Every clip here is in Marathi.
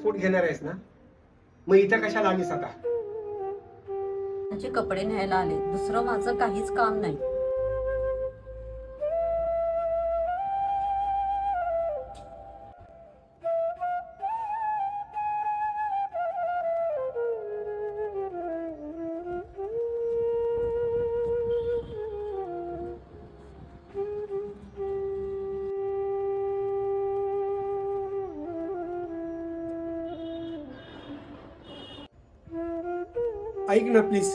घटस्फोट घेणार आहेस ना, मग इथं कशाला आलीस आता? त्यांचे कपडे न्यायला आले, दुसरं माझं काहीच काम नाही. ऐक ना प्लीज,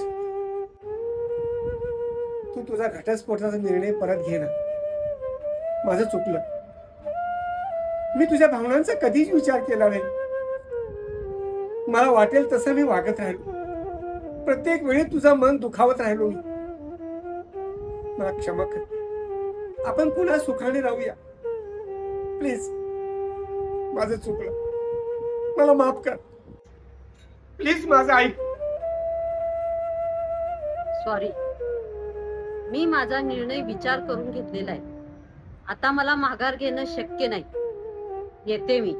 तू तुझा घटस्फोटाचा निर्णय परत घे ना. माझं चुकलं. मी तुझ्या भावनांचा कधीच विचार केला नाही. मला वाटेल तसं मी वागत राहिलो. प्रत्येक वेळी तुझं मन दुखावत राहिलो मी. मला क्षमा कर. आपण पुन्हा सुखाने राहूया प्लीज. माझं चुकलं, मला माफ कर प्लीज. माझं ऐक. सॉरी, मी माझा निर्णय विचार करून घेतलेला आहे. आता मला माघार घेणं शक्य नाही. येते मी.